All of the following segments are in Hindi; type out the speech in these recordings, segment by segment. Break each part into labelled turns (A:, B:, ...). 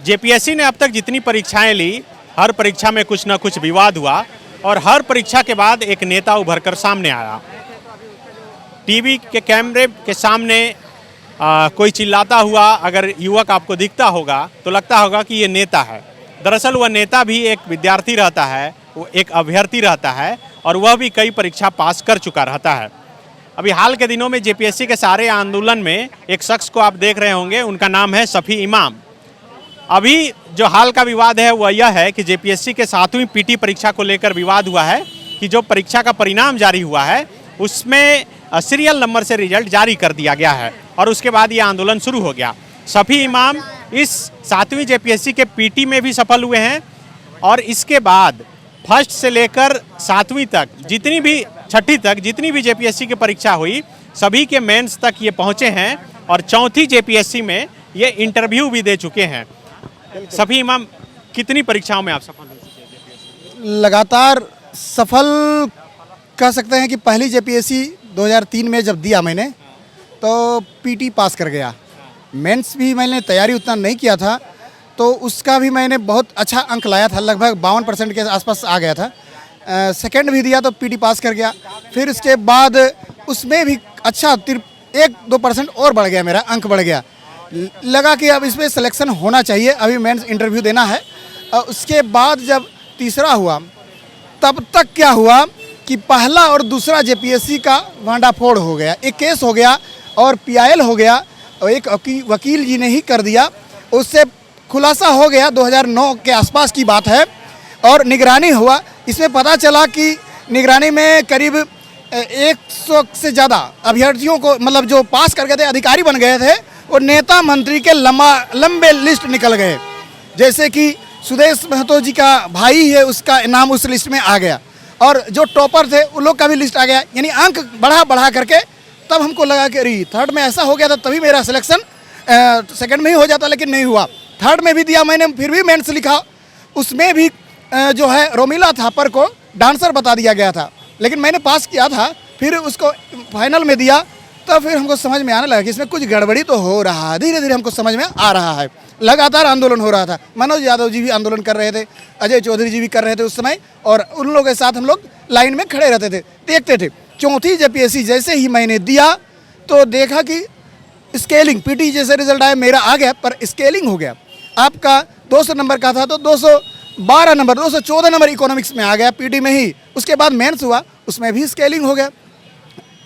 A: जेपीएससी ने अब तक जितनी परीक्षाएं ली, हर परीक्षा में कुछ ना कुछ विवाद हुआ और हर परीक्षा के बाद एक नेता उभर कर सामने आया। टीवी के कैमरे के सामने कोई चिल्लाता हुआ अगर युवक आपको दिखता होगा तो लगता होगा कि ये नेता है। दरअसल वह नेता भी एक विद्यार्थी रहता है, वो एक अभ्यर्थी रहता है और वह भी कई परीक्षा पास कर चुका रहता है। अभी हाल के दिनों में जेपीएससी के सारे आंदोलन में एक शख्स को आप देख रहे होंगे, उनका नाम है शफी इमाम। अभी जो हाल का विवाद है वह यह है कि जेपीएससी के 7वीं पीटी परीक्षा को लेकर विवाद हुआ है कि जो परीक्षा का परिणाम जारी हुआ है उसमें सीरियल नंबर से रिजल्ट जारी कर दिया गया है और उसके बाद ये आंदोलन शुरू हो गया। शफी इमाम इस 7वीं जेपीएससी के पीटी में भी सफल हुए हैं और इसके बाद फर्स्ट से लेकर 7वीं तक जितनी भी 6ठी तक जितनी भी जेपीएससी की परीक्षा हुई सभी के मेंस तक ये पहुंचे हैं और 4थी जेपीएससी में ये इंटरव्यू भी दे चुके हैं। शफी इमाम, कितनी परीक्षाओं में आप सफल हो चुके हैं?
B: लगातार सफल कह सकते हैं कि पहली जेपीएससी 2003 में जब दिया मैंने तो पीटी पास कर गया। मेंस भी मैंने तैयारी उतना नहीं किया था तो उसका भी मैंने बहुत अच्छा अंक लाया था, लगभग 52% के आसपास आ गया था। सेकंड भी दिया तो पीटी पास कर गया। फिर उसके बाद उसमें भी अच्छा 1-2% और बढ़ गया, मेरा अंक बढ़ गया। लगा कि अब इसमें सिलेक्शन होना चाहिए, अभी मेंस इंटरव्यू देना है। उसके बाद जब तीसरा हुआ तब तक क्या हुआ कि पहला और दूसरा जेपीएससी का भांडाफोड़ हो गया। एक केस हो गया और पीआईएल हो गया और एक वकील जी ने ही कर दिया। उससे खुलासा हो गया, 2009 के आसपास की बात है। और निगरानी हुआ, इसमें पता चला कि निगरानी में करीब 100 से ज़्यादा अभ्यर्थियों को, मतलब जो पास कर गए थे, अधिकारी बन गए थे, और नेता मंत्री के लंबे लिस्ट निकल गए। जैसे कि सुदेश महतो जी का भाई है, उसका नाम उस लिस्ट में आ गया और जो टॉपर थे उन लोग का भी लिस्ट आ गया। यानी अंक बढ़ा करके तब हमको लगा कि अरे थर्ड में ऐसा हो गया था, तभी मेरा सिलेक्शन सेकंड में ही हो जाता, लेकिन नहीं हुआ। थर्ड में भी दिया मैंने, फिर भी मेंस लिखा, उसमें भी जो है रोमिला थापर को डांसर बता दिया गया था, लेकिन मैंने पास किया था। फिर उसको फाइनल में दिया तो फिर हमको समझ में आने लगा कि इसमें कुछ गड़बड़ी तो हो रहा है। धीरे धीरे हमको समझ में आ रहा है। लगातार आंदोलन हो रहा था, मनोज यादव जी भी आंदोलन कर रहे थे, अजय चौधरी जी भी कर रहे थे उस समय, और उन लोगों के साथ हम लोग लाइन में खड़े रहते थे, देखते थे। 4थी जेपीएससी जैसे ही मैंने दिया तो देखा कि स्केलिंग, पीटी जैसे रिजल्ट आया मेरा आ गया, पर स्केलिंग हो गया। आपका 200 नंबर का था तो 212 नंबर, 214 नंबर इकोनॉमिक्स में आ गया पीटी में ही। उसके बाद मेंस हुआ, उसमें भी स्केलिंग हो गया।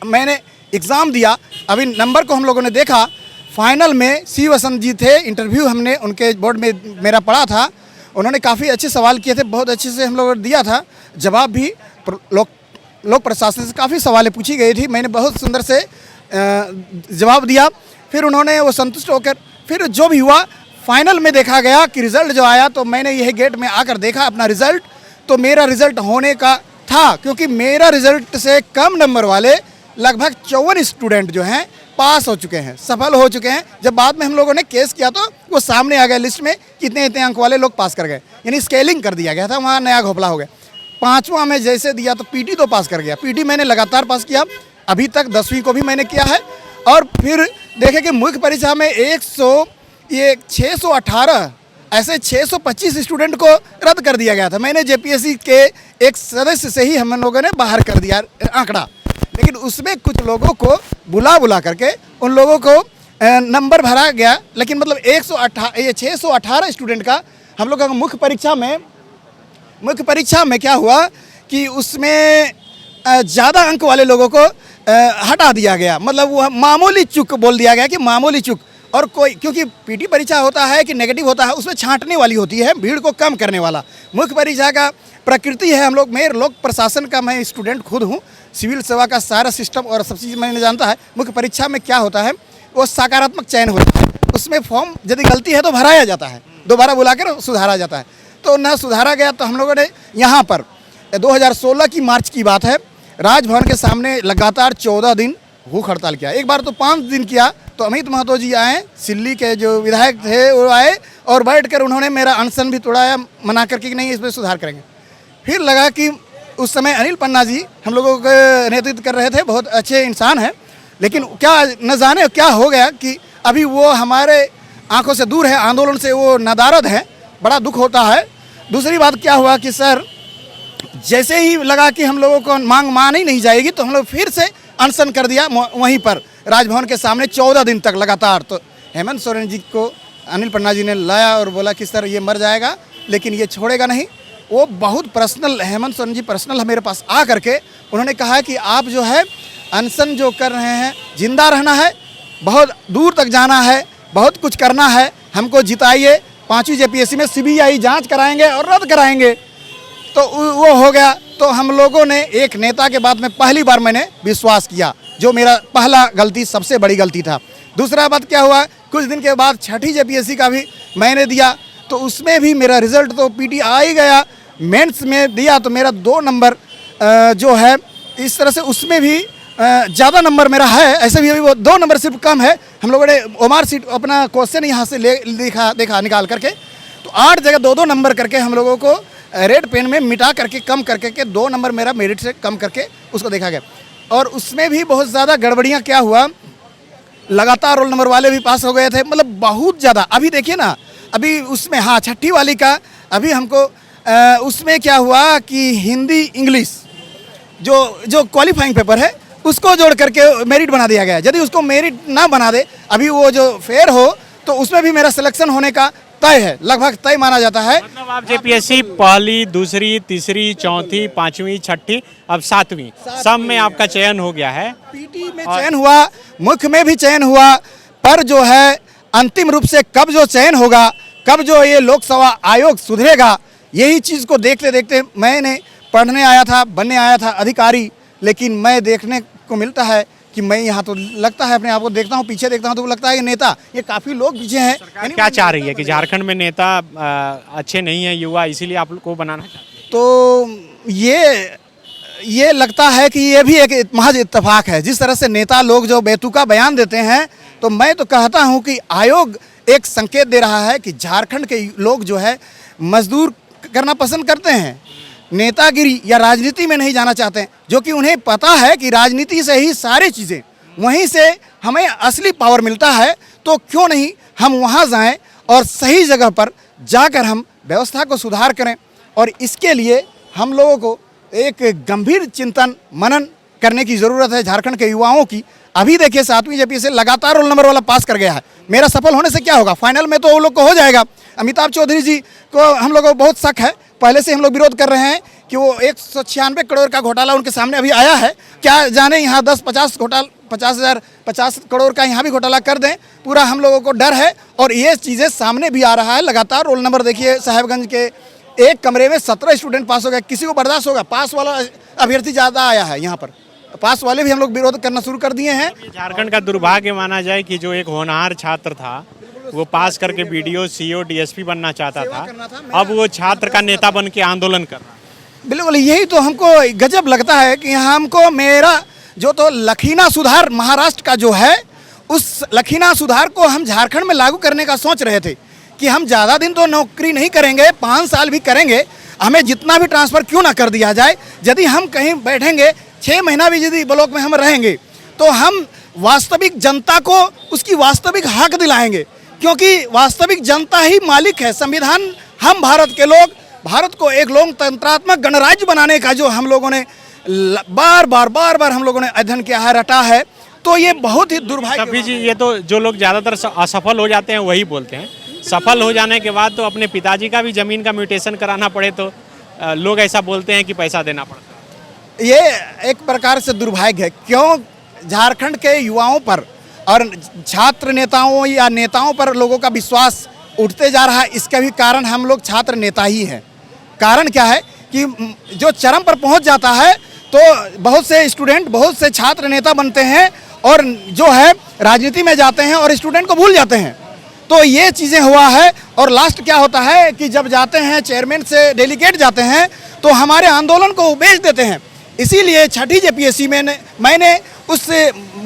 B: मैंने एग्ज़ाम दिया, अभी नंबर को हम लोगों ने देखा। फाइनल में सी वसंत जी थे, इंटरव्यू हमने उनके बोर्ड में मेरा पढ़ा था। उन्होंने काफ़ी अच्छे सवाल किए थे, बहुत अच्छे से हम लोगों ने दिया था। जवाब भी लोक प्रशासन से काफ़ी सवालें पूछी गई थी, मैंने बहुत सुंदर से जवाब दिया। फिर उन्होंने वो संतुष्ट होकर, फिर जो भी हुआ फाइनल में देखा गया कि रिज़ल्ट जो आया, तो मैंने यह गेट में आकर देखा अपना रिज़ल्ट, तो मेरा रिज़ल्ट होने का था, क्योंकि मेरा रिज़ल्ट से कम नंबर वाले लगभग 54 स्टूडेंट जो हैं पास हो चुके हैं, सफल हो चुके हैं। जब बाद में हम लोगों ने केस किया तो वो सामने आ गया लिस्ट में, कितने इतने अंक वाले लोग पास कर गए, यानी स्केलिंग कर दिया गया था, वहाँ नया घोपला हो गया। 5वां में जैसे दिया तो पीटी तो पास कर गया, पीटी मैंने लगातार पास किया, अभी तक 10वीं को भी मैंने किया है। और फिर देखे कि मुख्य परीक्षा में 618 ऐसे 625 स्टूडेंट को रद्द कर दिया गया था। मैंने जेपीएससी के एक सदस्य से ही हम लोगों ने बाहर कर दिया आंकड़ा, लेकिन उसमें कुछ लोगों को बुला करके उन लोगों को नंबर भरा गया। लेकिन मतलब 618 स्टूडेंट का हम लोग का मुख्य परीक्षा में क्या हुआ कि उसमें ज़्यादा अंक वाले लोगों को हटा दिया गया, मतलब वो मामूली चूक बोल दिया गया कि मामूली चूक। और कोई, क्योंकि पीटी परीक्षा होता है कि नेगेटिव होता है, उसमें छांटने वाली होती है, भीड़ को कम करने वाला। मुख्य परीक्षा का प्रकृति है, हम लोग, मैं लोक प्रशासन का मैं स्टूडेंट खुद हूँ, सिविल सेवा का सारा सिस्टम और सब चीज़ मैंने जानता है। मुख्य परीक्षा में क्या होता है, वो सकारात्मक चयन होता है, उसमें फॉर्म यदि गलती है तो भराया जाता है, दोबारा बुलाकर सुधारा जाता है। तो ना सुधारा गया, तो हम लोगों ने यहाँ पर 2016 की मार्च की बात है, राजभवन के सामने लगातार 14 दिन भूख हड़ताल किया। एक बार तो 5 दिन किया, तो अमित महतो जी आए, सिल्ली के जो विधायक थे वो आए और बैठकर उन्होंने मेरा अनशन भी तोड़ाया, मना करके कि नहीं इस पर सुधार करेंगे। फिर लगा कि उस समय अनिल पन्ना जी हम लोगों का नेतृत्व कर रहे थे, बहुत अच्छे इंसान हैं, लेकिन क्या न जाने क्या हो गया कि अभी वो हमारे आंखों से दूर है, आंदोलन से वो नदारद है, बड़ा दुख होता है। दूसरी बात क्या हुआ कि सर जैसे ही लगा कि हम लोगों को मांग मानी नहीं जाएगी तो हम लोग फिर से अनशन कर दिया वहीं पर राजभवन के सामने 14 दिन तक लगातार। तो हेमंत सोरेन जी को अनिल पन्ना जी ने लाया और बोला कि सर ये मर जाएगा लेकिन ये छोड़ेगा नहीं। वो बहुत पर्सनल, हेमंत सोरेन जी पर्सनल मेरे पास आ करके उन्होंने कहा कि आप जो है अनशन जो कर रहे हैं, जिंदा रहना है, बहुत दूर तक जाना है, बहुत कुछ करना है, हमको जिताइए, 5वीं जेपीएससी में सीबीआई जांच कराएंगे और रद्द कराएंगे। तो वो हो गया। तो हम लोगों ने एक नेता के बाद में पहली बार मैंने विश्वास किया, जो मेरा पहला गलती, सबसे बड़ी गलती था। दूसरा बात क्या हुआ, कुछ दिन के बाद 6ठी जेपीएससी का भी मैंने दिया, तो उसमें भी मेरा रिजल्ट तो पीटी आ ही गया। मेंस में दिया तो मेरा 2 नंबर जो है, इस तरह से उसमें भी ज़्यादा नंबर मेरा है, ऐसे भी अभी वो 2 नंबर सिर्फ कम है। हम लोगों ने ओमार सीट अपना क्वेश्चन यहाँ से देखा निकाल करके, तो 8 जगह 2-2 नंबर करके हम लोगों को रेड पेन में मिटा करके कम करके 2 नंबर मेरा मेरिट से कम करके उसको देखा गया। और उसमें भी बहुत ज़्यादा गड़बड़ियाँ क्या हुआ, लगातार रोल नंबर वाले भी पास हो गए थे, मतलब बहुत ज़्यादा। अभी देखिए ना, अभी उसमें हाँ 6ठी वाली का अभी हमको उसमें क्या हुआ कि हिंदी इंग्लिश जो क्वालिफाइंग पेपर है उसको जोड़ करके मेरिट बना दिया गया। यदि उसको मेरिट ना बना दे, अभी वो जो फेयर हो, तो उसमें भी मेरा सिलेक्शन होने का तय है, लगभग तय माना जाता है।
A: मतलब आप जेपीएससी पहली, दूसरी, तीसरी, चौथी, 5वीं, 6ठी, अब 7वीं, सब में आपका चयन हो गया है।
B: पीटी में चयन हुआ, मुख्य में भी चयन हुआ, पर जो है अंतिम रूप से कब जो चयन होगा, कब जो ये लोकसेवा आयोग सुधरेगा, यही चीज़ को देखते देखते मैंने पढ़ने आया था, बनने आया था अधिकारी, लेकिन मैं देखने को मिलता है कि मैं यहाँ तो लगता है अपने आप को देखता हूँ, पीछे देखता हूँ तो लगता है ये नेता, ये काफ़ी लोग पीछे हैं।
A: क्या चाह रही है कि झारखंड में नेता अच्छे नहीं है युवा, इसीलिए आप को बनाना चाहते हैं?
B: तो ये लगता है कि ये भी एक महज इत्तेफाक है। जिस तरह से नेता लोग जो बेतुका बयान देते हैं, तो मैं तो कहता हूँ कि आयोग एक संकेत दे रहा है कि झारखंड के लोग जो है मजदूर करना पसंद करते हैं, नेतागिरी या राजनीति में नहीं जाना चाहते, जो कि उन्हें पता है कि राजनीति से ही सारी चीज़ें, वहीं से हमें असली पावर मिलता है। तो क्यों नहीं हम वहाँ जाएं और सही जगह पर जाकर हम व्यवस्था को सुधार करें। और इसके लिए हम लोगों को एक गंभीर चिंतन मनन करने की ज़रूरत है झारखंड के युवाओं की। अभी देखिए 7वीं जेपीएससी लगातार रोल नंबर वाला पास कर गया है, मेरा सफल होने से क्या होगा, फाइनल में तो वो लोग को हो जाएगा। अमिताभ चौधरी जी को हम लोगों को बहुत शक है, पहले से हम लोग विरोध कर रहे हैं कि वो 196 करोड़ का घोटाला उनके सामने अभी आया है, क्या जाने यहाँ 10-50 घोटाला 50 करोड़ का यहाँ भी घोटाला कर दें, पूरा हम लोगों को डर है। और ये चीज़ें सामने भी आ रहा है लगातार। रोल नंबर देखिए, साहेबगंज के एक कमरे में 17 स्टूडेंट पास हो गए, किसी को बर्दाश्त होगा? पास वाला अभ्यर्थी ज़्यादा आया है यहाँ पर, पास वाले भी हम लोग विरोध करना शुरू कर दिए हैं।
A: झारखंड का दुर्भाग्य माना जाए कि जो एक होनहार छात्र था, वो पास करके बीडीओ, सीओ, डीएसपी बनना चाहता था, अब वो छात्र का नेता बन के आंदोलन कर रहा है।
B: बिल्कुल, यही तो हमको गजब लगता है कि हमको मेरा जो तो लखीना सुधार महाराष्ट्र का जो है, उस लखीना सुधार को हम झारखंड में लागू करने का सोच रहे थे कि हम ज़्यादा दिन तो नौकरी नहीं करेंगे, 5 साल भी करेंगे, हमें जितना भी ट्रांसफ़र क्यों ना कर दिया जाए। यदि हम कहीं बैठेंगे 6 महीना भी यदि ब्लॉक में हम रहेंगे, तो हम वास्तविक जनता को उसकी वास्तविक हक दिलाएंगे, क्योंकि वास्तविक जनता ही मालिक है। संविधान, हम भारत के लोग, भारत को एक लोकतंत्रात्मक गणराज्य बनाने का जो हम लोगों ने बार बार हम लोगों ने अध्ययन किया है, रटा है, तो ये बहुत ही दुर्भाग्य।
A: सफी जी, ये तो जो लोग ज़्यादातर असफल हो जाते हैं वही बोलते हैं, सफल हो जाने के बाद तो अपने पिताजी का भी ज़मीन का म्यूटेशन कराना पड़े तो लोग ऐसा बोलते हैं कि पैसा देना पड़ता है।
B: ये एक प्रकार से दुर्भाग्य है। क्यों झारखंड के युवाओं पर और छात्र नेताओं या नेताओं पर लोगों का विश्वास उठते जा रहा है, इसका भी कारण हम लोग छात्र नेता ही हैं। कारण क्या है कि जो चरम पर पहुंच जाता है तो बहुत से स्टूडेंट, बहुत से छात्र नेता बनते हैं और जो है राजनीति में जाते हैं और स्टूडेंट को भूल जाते हैं। तो ये चीज़ें हुआ है। और लास्ट क्या होता है कि जब जाते हैं चेयरमैन से डेलीगेट जाते हैं तो हमारे आंदोलन को बेच देते हैं। इसीलिए 6ठी जेपीएससी में मैंने उस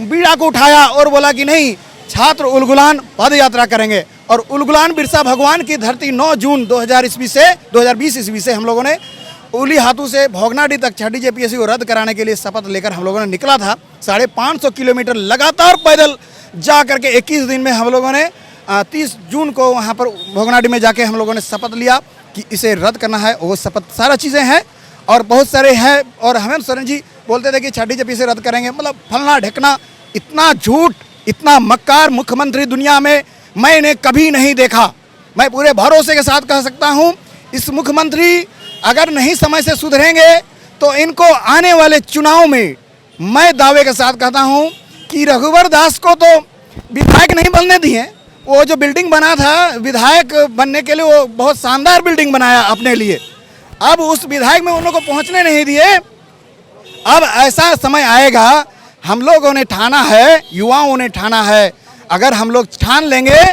B: बीड़ा को उठाया और बोला कि नहीं, छात्र उलगुलान पद यात्रा करेंगे। और उलगुलान बिरसा भगवान की धरती 9 जून 2020 ईस्वी से हम लोगों ने उली हाथों से भोगनाडी तक 6ठी जेपीएससी को रद्द कराने के लिए शपथ लेकर हम लोगों ने निकला था। 550 किलोमीटर लगातार पैदल जा करके 21 दिन में हम लोगों ने 30 जून को वहाँ पर भोगनाडी में जाके हम लोगों ने शपथ लिया कि इसे रद्द करना है। वो शपथ सारा चीज़ें हैं और बहुत सारे हैं। और हेमंत सोरेन जी बोलते थे कि छठी जपी से रद्द करेंगे, मतलब फलना ढेकना, इतना झूठ, इतना मक्कार मुख्यमंत्री दुनिया में मैंने कभी नहीं देखा। मैं पूरे भरोसे के साथ कह सकता हूँ, इस मुख्यमंत्री अगर नहीं समय से सुधरेंगे तो इनको आने वाले चुनाव में मैं दावे के साथ कहता हूँ कि रघुवर दास को तो विधायक नहीं बनने दिए। वो जो बिल्डिंग बना था विधायक बनने के लिए, वो बहुत शानदार बिल्डिंग बनाया अपने लिए, अब उस विधायक में उन लोगों को पहुँचने नहीं दिए। अब ऐसा समय आएगा, हम लोगों ने ठाना है, युवाओं ने ठाना है, अगर हम लोग ठान लेंगे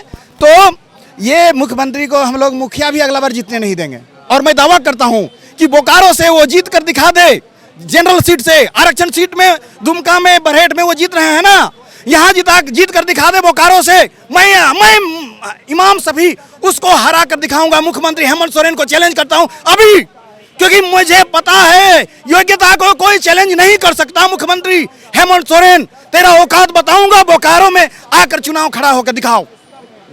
B: तो ये मुख्यमंत्री को हम लोग मुखिया भी अगला बार जीतने नहीं देंगे। और मैं दावा करता हूँ कि बोकारो से वो जीत कर दिखा दे, जनरल सीट से, आरक्षण सीट में दुमका में, बरहेट में वो जीत रहे हैं ना, यहाँ जीत कर दिखा दे बोकारो से। मैं इमाम शफी उसको हरा कर दिखाऊंगा। मुख्यमंत्री हेमंत सोरेन को चैलेंज करता हूँ अभी, क्योंकि मुझे पता है योग्यता को कोई चैलेंज नहीं कर सकता। मुख्यमंत्री हेमंत सोरेन, तेरा औकात बताऊंगा, बोकारो में आकर चुनाव खड़ा होकर दिखाओ।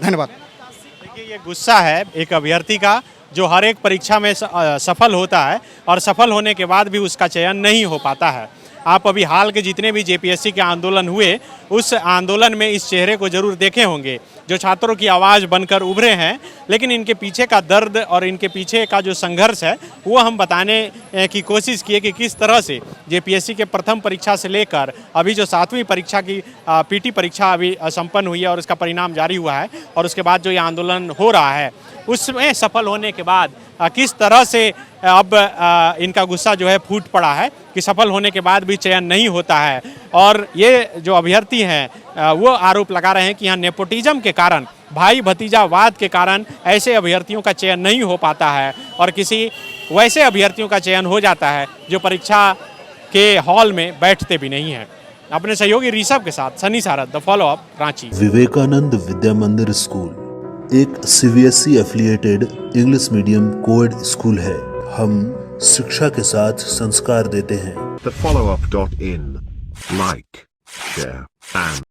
B: धन्यवाद।
A: देखिए, ये गुस्सा है एक अभ्यर्थी का जो हर एक परीक्षा में सफल होता है और सफल होने के बाद भी उसका चयन नहीं हो पाता है। आप अभी हाल के जितने भी जेपीएससी के आंदोलन हुए, उस आंदोलन में इस चेहरे को जरूर देखे होंगे, जो छात्रों की आवाज़ बनकर उभरे हैं। लेकिन इनके पीछे का दर्द और इनके पीछे का जो संघर्ष है वो हम बताने की कोशिश किए कि किस तरह से जेपीएससी के प्रथम परीक्षा से लेकर अभी जो 7वीं परीक्षा की पीटी परीक्षा अभी संपन्न हुई है और उसका परिणाम जारी हुआ है, और उसके बाद जो ये आंदोलन हो रहा है उसमें सफल होने के बाद किस तरह से अब इनका गुस्सा जो है फूट पड़ा है कि सफल होने के बाद भी चयन नहीं होता है। और ये जो अभ्यर्थी हैं वो आरोप लगा रहे हैं कि यहाँ नेपोटिज्म के कारण, भाई भतीजावाद के कारण ऐसे अभ्यर्थियों का चयन नहीं हो पाता है और किसी वैसे अभ्यर्थियों का चयन हो जाता है जो परीक्षा के हॉल में बैठते भी नहीं हैं। अपने सहयोगी ऋषभ के साथ Sunny Sarad, the follow up, Ranchi.
C: Vivekananda Vidya Mandir school एक CBSE affiliated English medium coed school है। हम शिक्षा के साथ संस्कार देते हैं।
D: thefollowup.in. Like, share, and